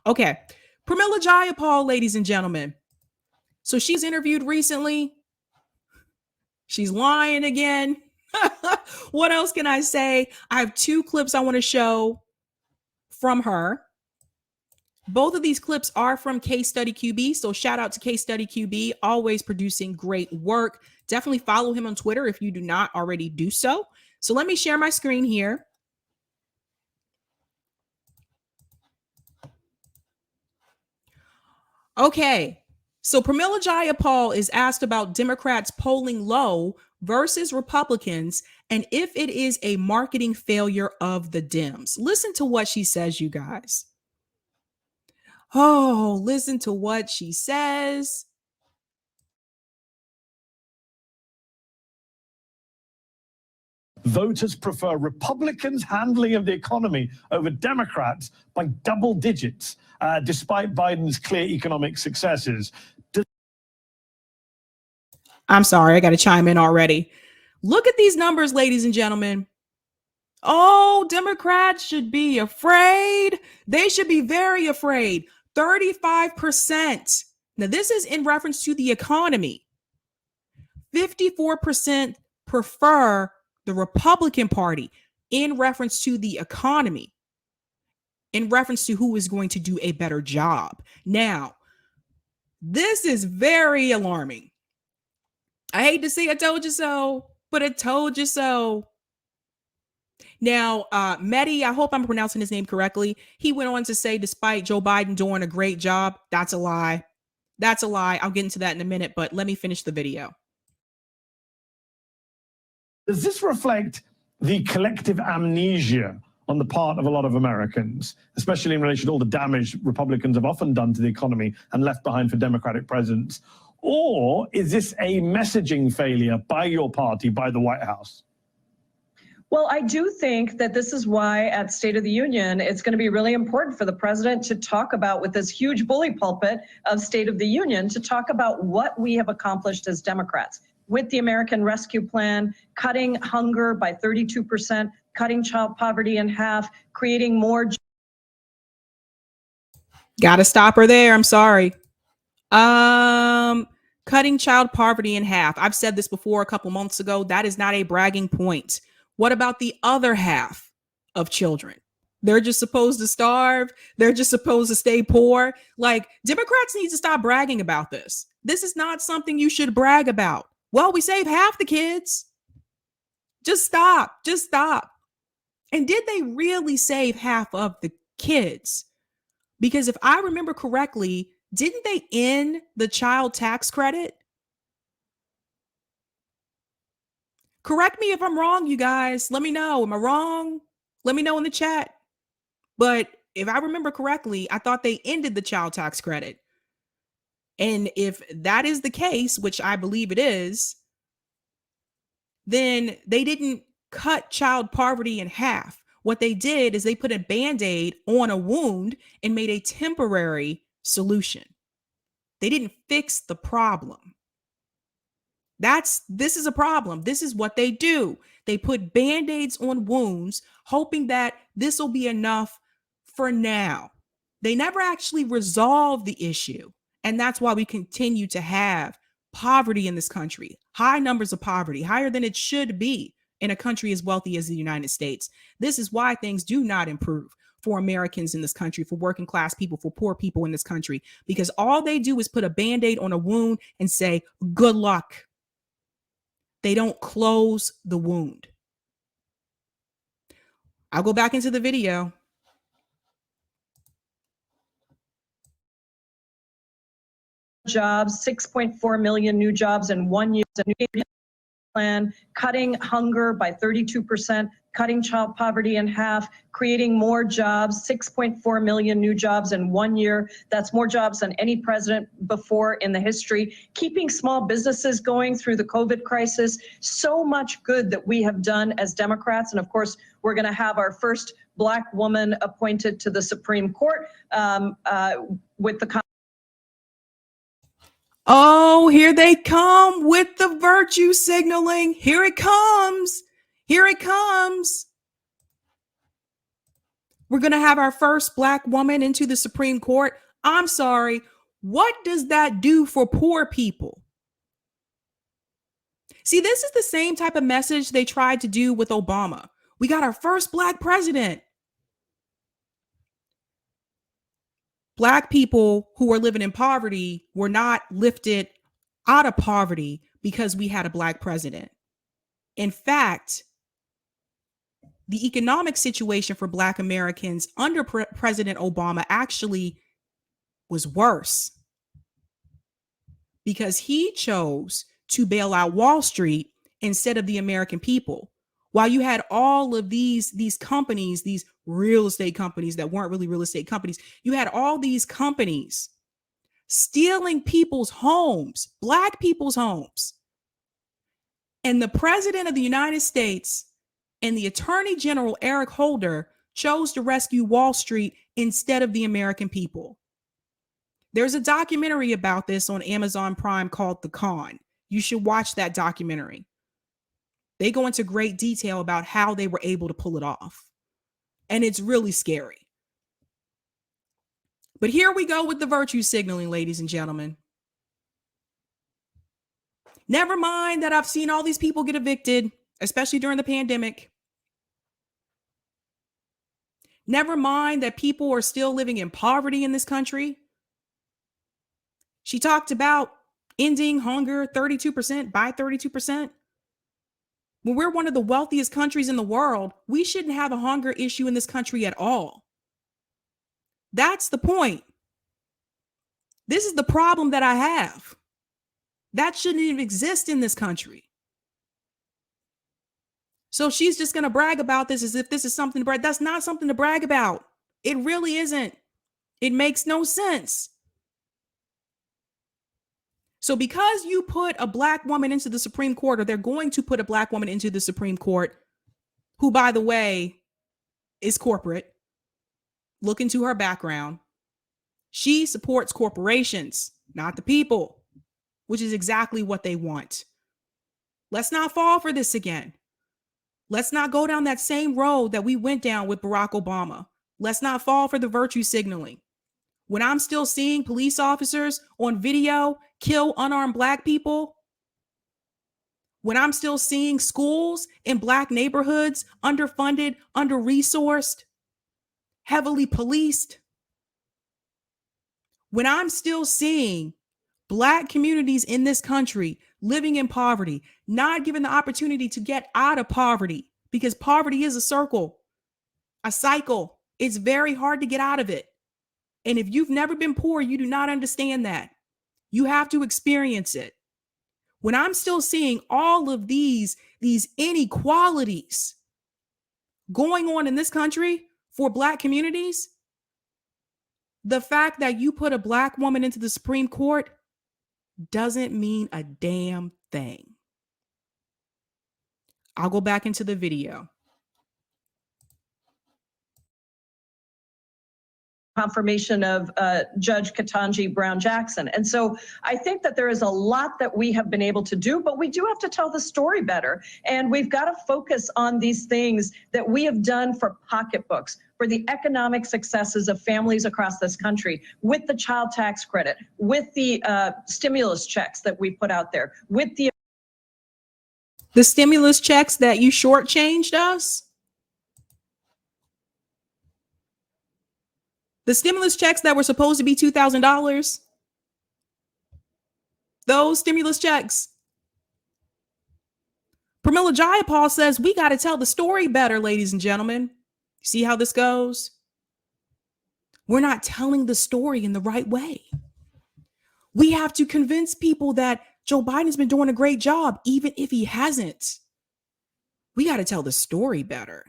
Okay. Pramila Jayapal, ladies and gentlemen. So she's interviewed recently. She's lying again. What else can I say? I have two clips I want to show from her. Both of these clips are from Case Study QB. So shout out to Case Study QB, always producing great work. Definitely follow him on Twitter if you do not already do so. So let me share my screen here. Okay. So Pramila Jayapal is asked about Democrats polling low versus Republicans and if it is a marketing failure of the Dems. Listen to what she says, you guys. Oh, listen to what she says. Voters prefer Republicans' handling of the economy over Democrats by double digits, despite Biden's clear economic successes. I'm sorry, I got to chime in already. Look at these numbers, ladies and gentlemen. Oh, Democrats should be afraid. They should be very afraid. 35%. Now, this is in reference to the economy. 54% prefer the Republican Party in reference to the economy, in reference to who is going to do a better job. Now, this is very alarming. I hate to say I told you so, but I told you so. Now, Mehdi, I hope I'm pronouncing his name correctly. He went on to say, despite Joe Biden doing a great job, that's a lie. That's a lie. I'll get into that in a minute, but let me finish the video. Does this reflect the collective amnesia on the part of a lot of Americans, especially in relation to all the damage Republicans have often done to the economy and left behind for Democratic presidents? Or is this a messaging failure by your party, by the White House? Well, I do think that this is why at State of the Union, it's going to be really important for the president to talk about, with this huge bully pulpit of State of the Union, to talk about what we have accomplished as Democrats with the American Rescue Plan, cutting hunger by 32%, cutting child poverty in half, creating more. Got to stop her there. I'm sorry. Cutting child poverty in half. I've said this before a couple months ago. That is not a bragging point. What about the other half of children? They're just supposed to starve. They're just supposed to stay poor. Like, Democrats need to stop bragging about this. This is not something you should brag about. Well, we saved half the kids. Just stop. Just stop. And did they really save half of the kids? Because if I remember correctly, didn't they end the child tax credit? Correct me if I'm wrong, you guys. Let me know. Am I wrong? Let me know in the chat. But if I remember correctly, I thought they ended the child tax credit. And if that is the case, which I believe it is, then they didn't cut child poverty in half. What they did is they put a Band-Aid on a wound and made a temporary solution. They didn't fix the problem. This is a problem. This is what they do. They put Band-Aids on wounds, hoping that this will be enough for now. They never actually resolve the issue. And that's why we continue to have poverty in this country, high numbers of poverty, higher than it should be in a country as wealthy as the United States. This is why things do not improve for Americans in this country, for working class people, for poor people in this country, because all they do is put a Band-Aid on a wound and say, good luck. They don't close the wound. I'll go back into the video. Jobs, 6.4 million new jobs in 1 year. Plan, cutting hunger by 32%, cutting child poverty in half, creating more jobs, 6.4 million new jobs in 1 year. That's more jobs than any president before in the history. Keeping small businesses going through the COVID crisis. So much good that we have done as Democrats. And of course, we're going to have our first Black woman appointed to the Supreme Court with the. Oh, here they come with the virtue signaling. Here it comes. Here it comes. We're going to have our first Black woman into the Supreme Court. I'm sorry. What does that do for poor people? See, this is the same type of message they tried to do with Obama. We got our first Black president. Black people who are living in poverty were not lifted out of poverty because we had a Black president. In fact, the economic situation for Black Americans under President Obama actually was worse because he chose to bail out Wall Street instead of the American people. While you had all of these companies, these real estate companies that weren't really real estate companies, you had all these companies stealing people's homes, Black people's homes. And the president of the United States and the Attorney General, Eric Holder, chose to rescue Wall Street instead of the American people. There's a documentary about this on Amazon Prime called The Con. You should watch that documentary. They go into great detail about how they were able to pull it off. And it's really scary. But here we go with the virtue signaling, ladies and gentlemen. Never mind that I've seen all these people get evicted, especially during the pandemic. Never mind that people are still living in poverty in this country. She talked about ending hunger 32% by 32%. When we're one of the wealthiest countries in the world, we shouldn't have a hunger issue in this country at all. That's the point. This is the problem that I have. That shouldn't even exist in this country. So she's just going to brag about this as if this is something to brag. That's not something to brag about. It really isn't. It makes no sense. So because you put a Black woman into the Supreme Court, or they're going to put a Black woman into the Supreme Court, who, by the way, is corporate, look into her background. She supports corporations, not the people, which is exactly what they want. Let's not fall for this again. Let's not go down that same road that we went down with Barack Obama. Let's not fall for the virtue signaling. When I'm still seeing police officers on video kill unarmed Black people, when I'm still seeing schools in Black neighborhoods underfunded, under-resourced, heavily policed, when I'm still seeing Black communities in this country living in poverty, not given the opportunity to get out of poverty, because poverty is a circle, a cycle. It's very hard to get out of it. And if you've never been poor, you do not understand that. You have to experience it. When I'm still seeing all of these inequalities going on in this country for Black communities, the fact that you put a Black woman into the Supreme Court doesn't mean a damn thing. I'll go back into the video. Confirmation of Judge Ketanji Brown Jackson. And so I think that there is a lot that we have been able to do, but we do have to tell the story better. And we've got to focus on these things that we have done for pocketbooks, for the economic successes of families across this country, with the child tax credit, with the stimulus checks that we put out there, with the stimulus checks that you shortchanged us. The stimulus checks that were supposed to be $2,000, those stimulus checks. Pramila Jayapal says, we got to tell the story better, ladies and gentlemen. See how this goes? We're not telling the story in the right way. We have to convince people that Joe Biden's been doing a great job, even if he hasn't. We got to tell the story better.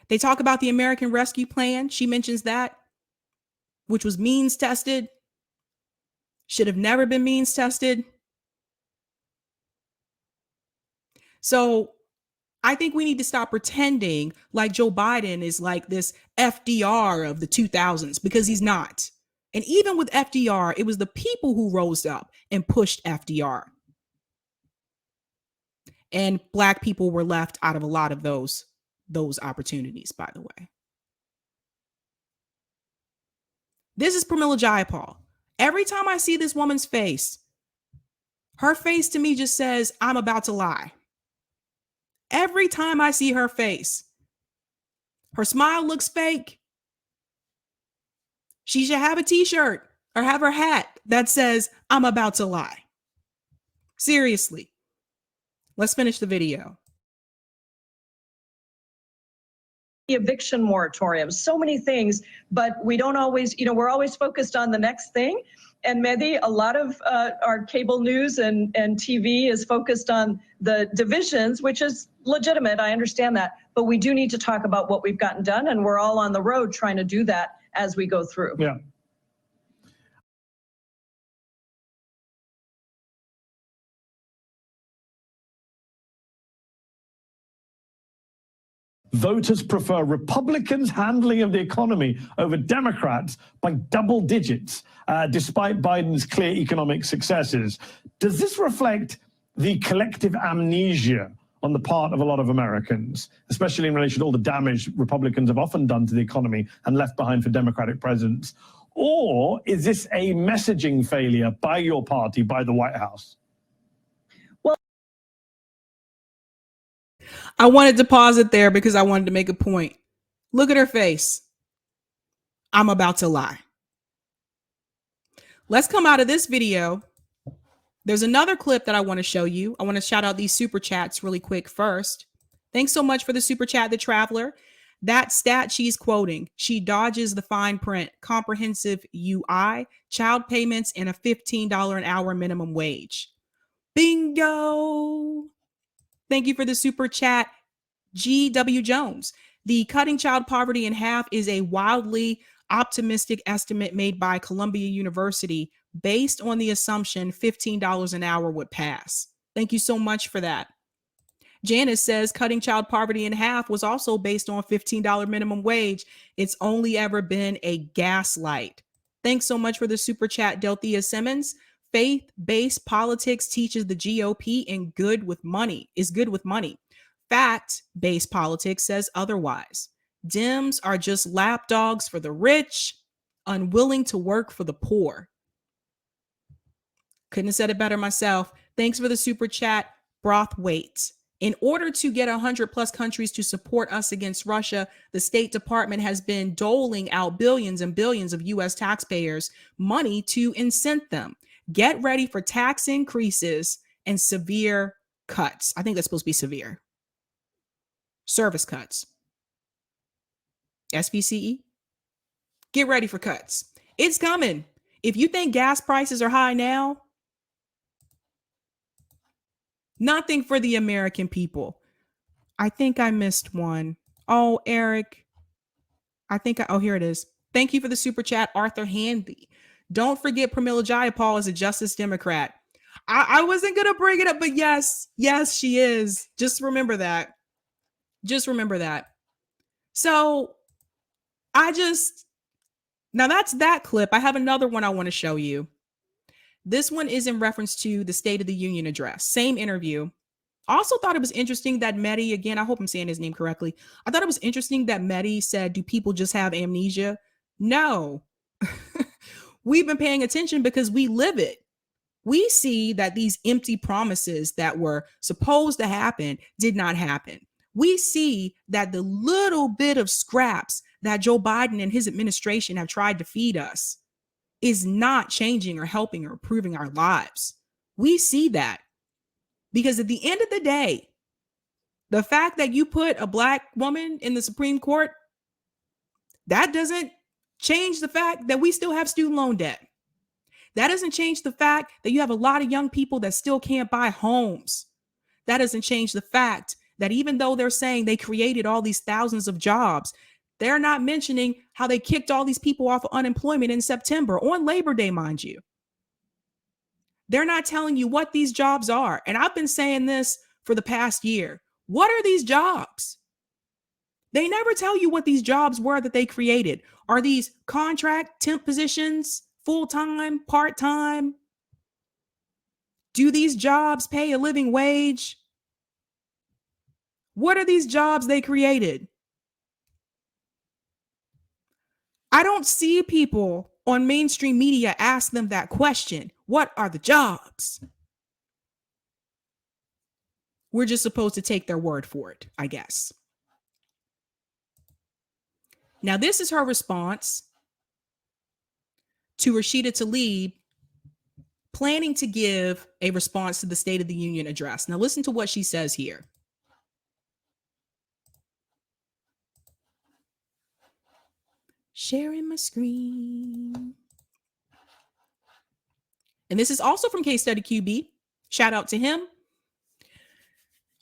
They talk about the American Rescue Plan. She mentions that, which was means tested. Should have never been means tested. So I think we need to stop pretending like Joe Biden is like this FDR of the 2000s, because he's not. And even with FDR, it was the people who rose up and pushed FDR. And Black people were left out of a lot of those opportunities, by the way. This is Pramila Jayapal. Every time I see this woman's face, her face to me just says, I'm about to lie. Every time I see her face, her smile looks fake. She should have a t-shirt or have her hat that says, I'm about to lie. Seriously. Let's finish the video. Eviction moratorium, so many things, but we don't always, we're always focused on the next thing. And Mehdi, a lot of our cable news and TV is focused on the divisions, which is legitimate. I understand that. But we do need to talk about what we've gotten done. And we're all on the road trying to do that as we go through. Yeah. Voters prefer Republicans' handling of the economy over Democrats by double digits, despite Biden's clear economic successes. Does this reflect the collective amnesia on the part of a lot of Americans, especially in relation to all the damage Republicans have often done to the economy and left behind for Democratic presidents? Or is this a messaging failure by your party, by the White House? I wanted to pause it there because I wanted to make a point. Look at her face. I'm about to lie. Let's come out of this video. There's another clip that I want to show you. I want to shout out these super chats really quick first. Thanks so much for the super chat, The Traveler. That stat she's quoting, she dodges the fine print, comprehensive UI, child payments, and a $15 an hour minimum wage. Bingo. Thank you for the super chat, G.W. Jones. The cutting child poverty in half is a wildly optimistic estimate made by Columbia University based on the assumption $15 an hour would pass. Thank you so much for that. Janice says cutting child poverty in half was also based on $15 minimum wage. It's only ever been a gaslight. Thanks so much for the super chat, Delthea Simmons. Faith-based politics teaches the GOP and is good with money. Fact-based politics says otherwise. Dems are just lapdogs for the rich, unwilling to work for the poor. Couldn't have said it better myself. Thanks for the super chat, Brothwaite. In order to get 100 plus countries to support us against Russia, the State Department has been doling out billions and billions of U.S. taxpayers money to incent them. Get ready for tax increases and severe cuts. I think that's supposed to be severe. Service cuts. SPCE. Get ready for cuts. It's coming. If you think gas prices are high now, nothing for the American people. I think I missed one. Oh, Eric. Here it is. Thank you for the super chat, Arthur Handy. Don't forget Pramila Jayapal is a Justice Democrat. I wasn't going to bring it up, but yes, she is. Just remember that. So now that's that clip. I have another one I want to show you. This one is in reference to the State of the Union address. Same interview. Also thought it was interesting that Mehdi, again, I hope I'm saying his name correctly. I thought it was interesting that Mehdi said, do people just have amnesia? No. We've been paying attention because we live it. We see that these empty promises that were supposed to happen did not happen. We see that the little bit of scraps that Joe Biden and his administration have tried to feed us is not changing or helping or improving our lives. We see that because at the end of the day, the fact that you put a Black woman in the Supreme Court, that doesn't change the fact that we still have student loan debt. That doesn't change the fact that you have a lot of young people that still can't buy homes. That doesn't change the fact that even though they're saying they created all these thousands of jobs, they're not mentioning how they kicked all these people off of unemployment in September, on Labor Day, mind you. They're not telling you what these jobs are. And I've been saying this for the past year. What are these jobs? They never tell you what these jobs were that they created. Are these contract, temp positions, full-time, part-time? Do these jobs pay a living wage? What are these jobs they created? I don't see people on mainstream media ask them that question. What are the jobs? We're just supposed to take their word for it, I guess. Now, this is her response to Rashida Tlaib planning to give a response to the State of the Union address. Now, listen to what she says here. Sharing my screen. And this is also from Case Study QB. Shout out to him.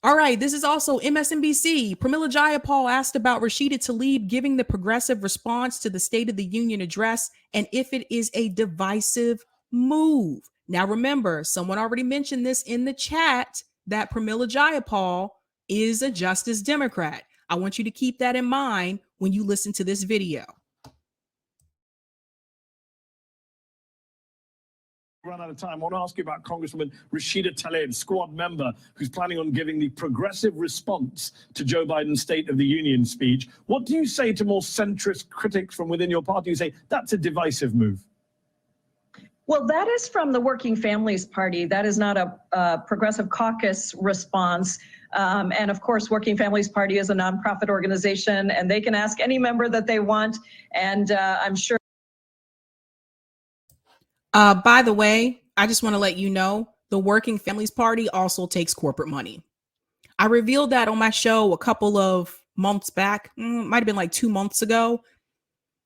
All right, this is also MSNBC. Pramila Jayapal asked about Rashida Tlaib giving the progressive response to the State of the Union address and if it is a divisive move. Now, remember, someone already mentioned this in the chat that Pramila Jayapal is a Justice Democrat. I want you to keep that in mind when you listen to this video. Run out of time. I want to ask you about Congresswoman Rashida Tlaib, squad member, who's planning on giving the progressive response to Joe Biden's State of the Union speech. What do you say to more centrist critics from within your party who say that's a divisive move? Well, that is from the Working Families Party. That is not a Progressive Caucus response. And of course, Working Families Party is a nonprofit organization, and they can ask any member that they want. And I'm sure. By the way, I just want to let you know, the Working Families Party also takes corporate money. I revealed that on my show a couple of months back, might have been like 2 months ago.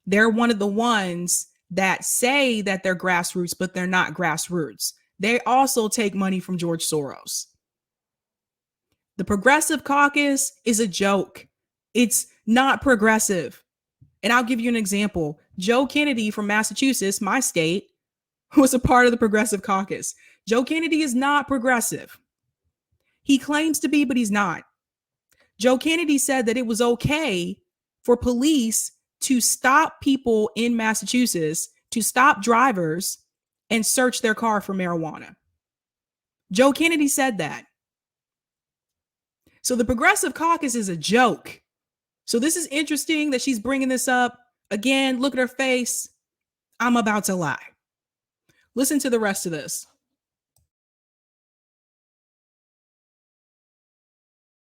They're one of the ones that say that they're grassroots, but they're not grassroots. They also take money from George Soros. The Progressive Caucus is a joke. It's not progressive. And I'll give you an example. Joe Kennedy from Massachusetts, my state, was a part of the Progressive Caucus. Joe Kennedy is not progressive. He claims to be, but he's not. Joe Kennedy said that it was okay for police to stop people in Massachusetts, to stop drivers and search their car for marijuana. Joe Kennedy said that. So the Progressive Caucus is a joke. So this is interesting that she's bringing this up. Again, look at her face. I'm about to lie. Listen to the rest of this.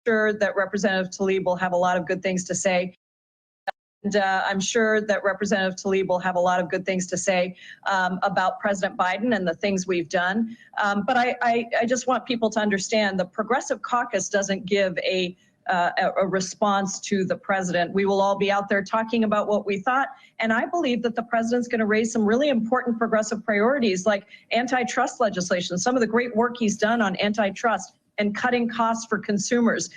Sure that Representative Tlaib will have a lot of good things to say. And I'm sure that Representative Tlaib will have a lot of good things to say about President Biden and the things we've done. But I just want people to understand the Progressive Caucus doesn't give a response to the president. We will all be out there talking about what we thought. And I believe that the president's going to raise some really important progressive priorities like antitrust legislation, some of the great work he's done on antitrust and cutting costs for consumers.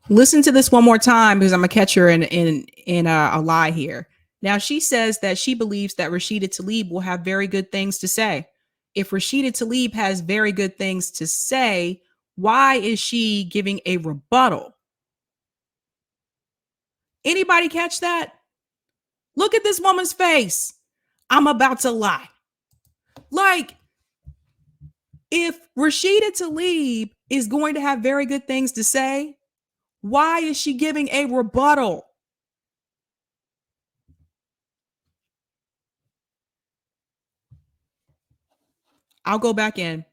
Listen to this one more time because I'm gonna catch her in a lie here. Now she says that she believes that Rashida Tlaib will have very good things to say. If Rashida Tlaib has very good things to say, why is she giving a rebuttal? Anybody catch that? Look at this woman's face. I'm about to lie. Like, if Rashida Tlaib is going to have very good things to say, why is she giving a rebuttal? I'll go back in.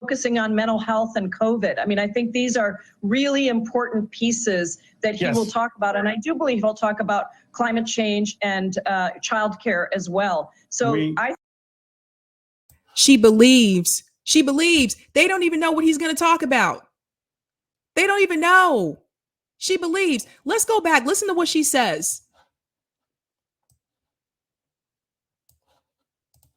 Focusing on mental health and COVID. I mean, I think these are really important pieces that he will talk about. And I do believe he'll talk about climate change and childcare as well. So she believes they don't even know what he's going to talk about. They don't even know. She believes. Let's go back. Listen to what she says.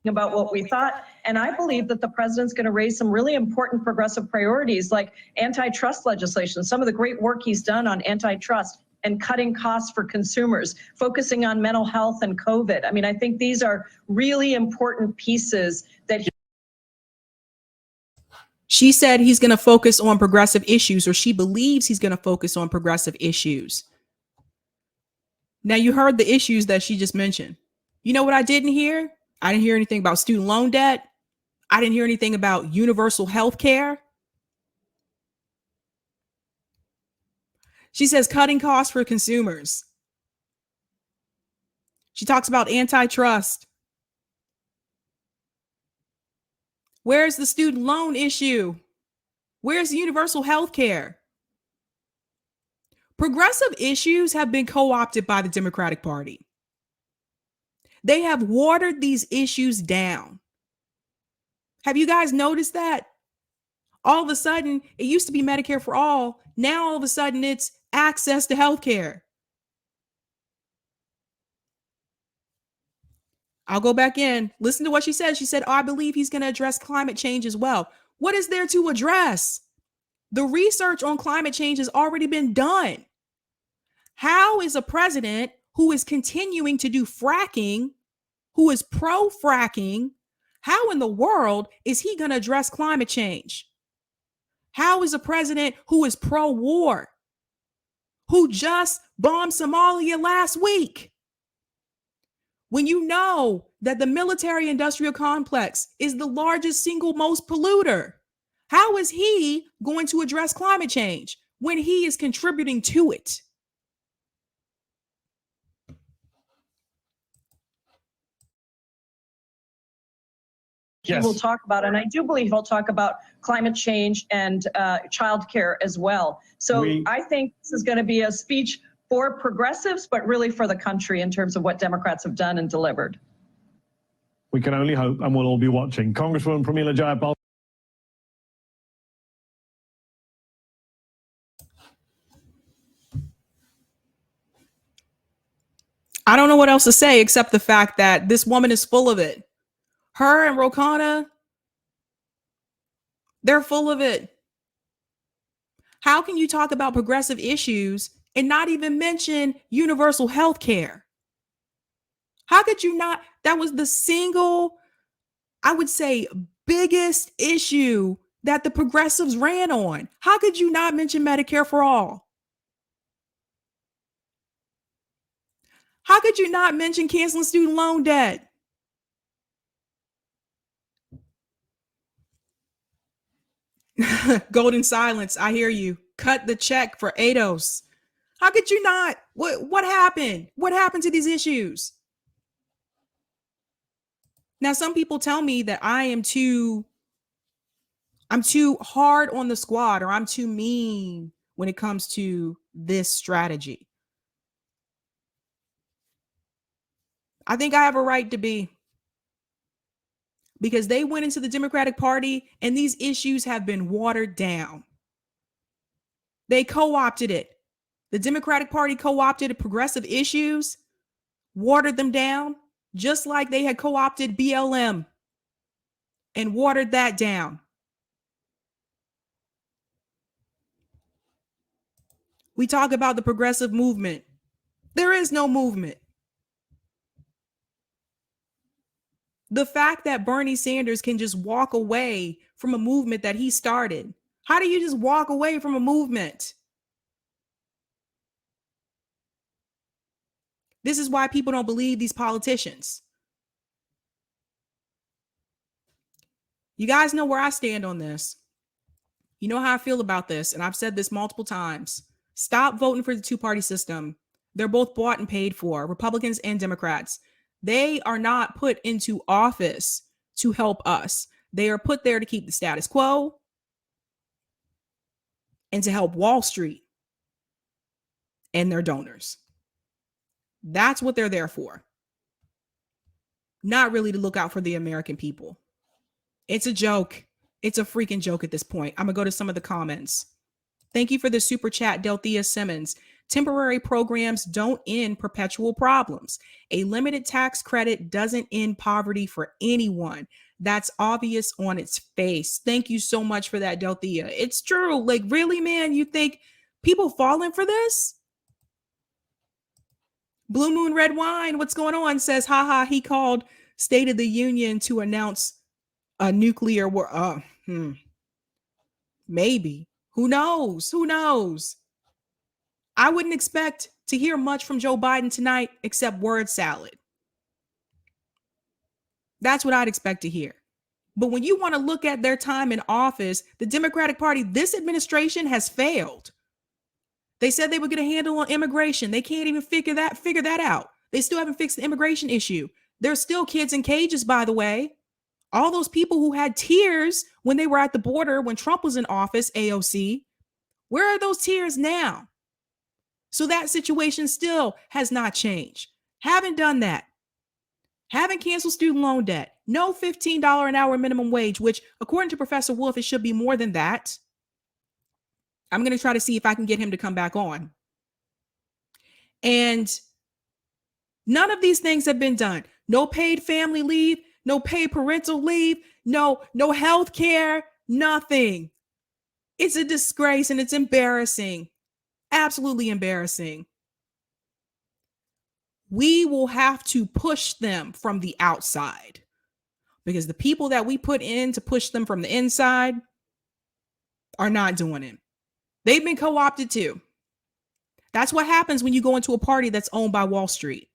About what we thought. And I believe that the president's going to raise some really important progressive priorities like antitrust legislation, some of the great work he's done on antitrust and cutting costs for consumers, focusing on mental health and COVID. I mean, I think these are really important pieces that she said he's going to focus on progressive issues, or she believes he's going to focus on progressive issues. Now, you heard the issues that she just mentioned. You know what I didn't hear? I didn't hear anything about student loan debt. I didn't hear anything about universal health care. She says cutting costs for consumers. She talks about antitrust. Where's the student loan issue? Where's the universal health care? Progressive issues have been co-opted by the Democratic Party. They have watered these issues down. Have you guys noticed that? All of a sudden, it used to be Medicare for all. Now, all of a sudden, it's access to health care. I'll go back in. Listen to what she said. She said, oh, I believe he's going to address climate change as well. What is there to address? The research on climate change has already been done. How is a president who is continuing to do fracking, who is pro-fracking, how in the world is he going to address climate change? How is a president who is pro-war, who just bombed Somalia last week, when you know that the military-industrial complex is the largest single most polluter? How is he going to address climate change when he is contributing to it? He will talk about, and I do believe he'll talk about climate change and childcare as well. So I think this is going to be a speech for progressives, but really for the country in terms of what Democrats have done and delivered. We can only hope, and we'll all be watching. Congresswoman Pramila Jayapal. I don't know what else to say except the fact that this woman is full of it. Her and Ro Khanna, they're full of it. How can you talk about progressive issues and not even mention universal health care? How could you not? That was the single, I would say, biggest issue that the progressives ran on. How could you not mention Medicare for all? How could you not mention canceling student loan debt? Golden silence. I hear you. Cut the check for ADOS. How could you not? What happened? What happened to these issues? Now, some people tell me that I'm too hard on the squad, or I'm too mean when it comes to this strategy. I think I have a right to be, because they went into the Democratic Party and these issues have been watered down. They co-opted it. The Democratic Party co-opted progressive issues, watered them down, just like they had co-opted BLM and watered that down. We talk about the progressive movement. There is no movement. The fact that Bernie Sanders can just walk away from a movement that he started. How do you just walk away from a movement? This is why people don't believe these politicians. You guys know where I stand on this. You know how I feel about this, and I've said this multiple times. Stop voting for the two-party system. They're both bought and paid for, Republicans and Democrats. They are not put into office to help us. They are put there to keep the status quo and to help Wall Street and their donors. That's what they're there for. Not really to look out for the American people. It's a joke. It's a freaking joke at this point. I'm going to go to some of the comments. Thank you for the super chat, Delthea Simmons. Temporary programs don't end perpetual problems. A limited tax credit doesn't end poverty for anyone. That's obvious on its face. Thank you so much for that, Delthea. It's true. Like, really, man, you think people falling for this? Blue Moon Red Wine, what's going on? Says, haha, he called State of the Union to announce a nuclear war. Maybe. Who knows? Who knows? I wouldn't expect to hear much from Joe Biden tonight except word salad. That's what I'd expect to hear. But when you want to look at their time in office, the Democratic Party, this administration has failed. They said they were going to handle on immigration. They can't even figure that out. They still haven't fixed the immigration issue. There's still kids in cages, by the way. All those people who had tears when they were at the border when Trump was in office, AOC, where are those tears now? So that situation still has not changed. Haven't done that. Haven't canceled student loan debt. No $15 an hour minimum wage, which according to Professor Wolf, it should be more than that. I'm going to try to see if I can get him to come back on. And none of these things have been done. No paid family leave, no paid parental leave, no health care, nothing. It's a disgrace and it's embarrassing. Absolutely embarrassing. We will have to push them from the outside because the people that we put in to push them from the inside are not doing it. They've been co-opted too. That's what happens when you go into a party that's owned by Wall Street.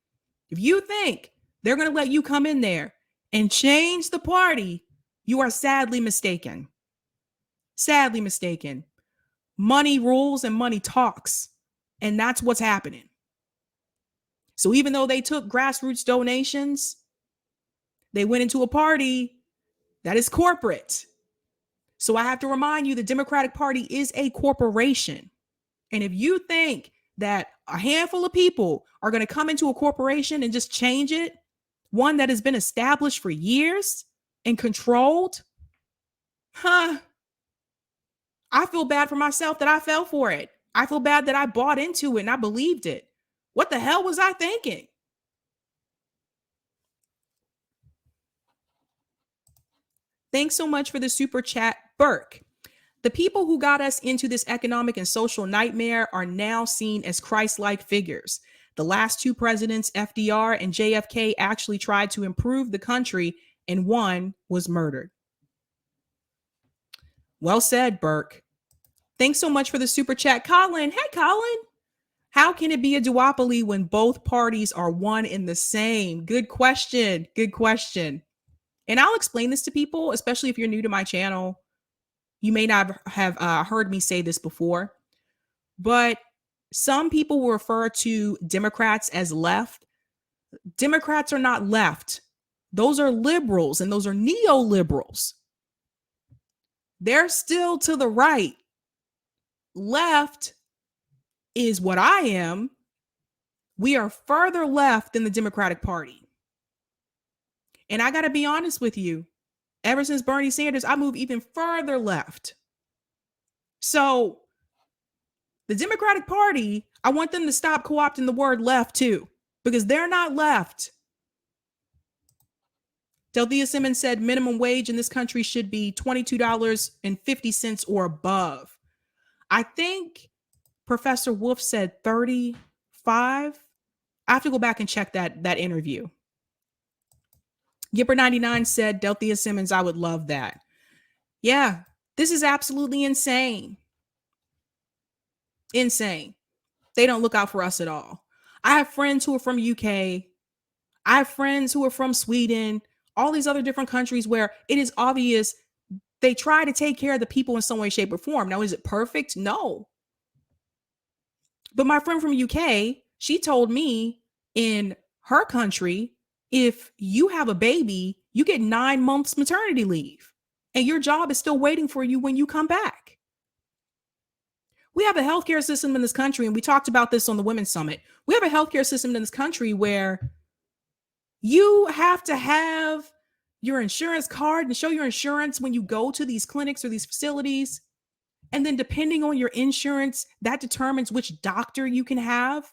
If you think they're going to let you come in there and change the party, you are sadly mistaken. Sadly mistaken. Money rules and money talks. And that's what's happening. So even though they took grassroots donations, they went into a party that is corporate. So I have to remind you, the Democratic Party is a corporation. And if you think that a handful of people are going to come into a corporation and just change it, one that has been established for years and controlled, I feel bad for myself that I fell for it. I feel bad that I bought into it and I believed it. What the hell was I thinking? Thanks so much for the super chat, Burke. The people who got us into this economic and social nightmare are now seen as Christ-like figures. The last two presidents, FDR and JFK, actually tried to improve the country, and one was murdered. Well said, Burke. Thanks so much for the super chat, Colin. Hey, Colin. How can it be a duopoly when both parties are one in the same? Good question. Good question. And I'll explain this to people, especially if you're new to my channel. You may not have heard me say this before, but some people will refer to Democrats as left. Democrats are not left. Those are liberals and those are neoliberals. They're still to the right. Left is what I am. We are further left than the Democratic Party. And I got to be honest with you. Ever since Bernie Sanders, I moved even further left. So the Democratic Party, I want them to stop co-opting the word left too, because they're not left. Delthea Simmons said minimum wage in this country should be $22.50 or above. I think Professor Wolf said 35. I have to go back and check that interview. Gipper99 said, Delthea Simmons, I would love that. Yeah, this is absolutely insane. Insane. They don't look out for us at all. I have friends who are from UK. I have friends who are from Sweden, all these other different countries where it is obvious they try to take care of the people in some way, shape, or form. Now, is it perfect? No. But my friend from UK, she told me in her country, if you have a baby, you get 9 months maternity leave and your job is still waiting for you when you come back. We have a healthcare system in this country, and we talked about this on the Women's Summit. We have a healthcare system in this country where you have to have your insurance card and show your insurance when you go to these clinics or these facilities. And then depending on your insurance, that determines which doctor you can have.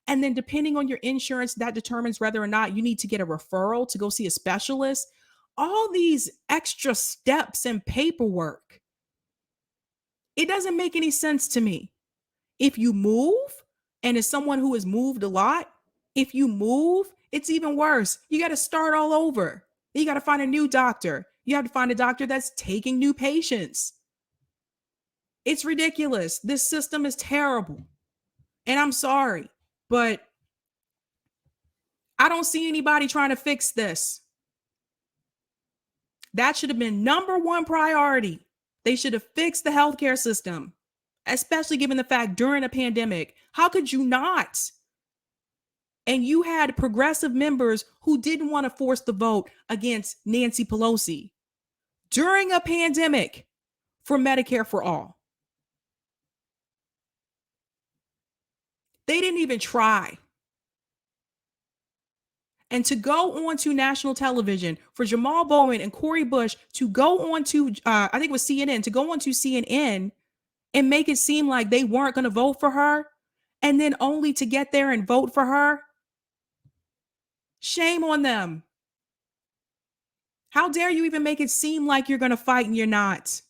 And then depending on your insurance, that determines whether or not you need to get a referral to go see a specialist. All these extra steps and paperwork. It doesn't make any sense to me. If you move, and as someone who has moved a lot, if you move, it's even worse. You got to start all over. You got to find a new doctor. You have to find a doctor that's taking new patients. It's ridiculous. This system is terrible. And I'm sorry, but I don't see anybody trying to fix this. That should have been number one priority. They should have fixed the healthcare system, especially given the fact during a pandemic. How could you not? And you had progressive members who didn't want to force the vote against Nancy Pelosi during a pandemic for Medicare for all. They didn't even try. And to go on to national television for Jamal Bowman and Cori Bush to go on to, I think it was CNN, to go on to CNN and make it seem like they weren't going to vote for her, and then only to get there and vote for her. Shame on them. How dare you even make it seem like you're going to fight and you're not?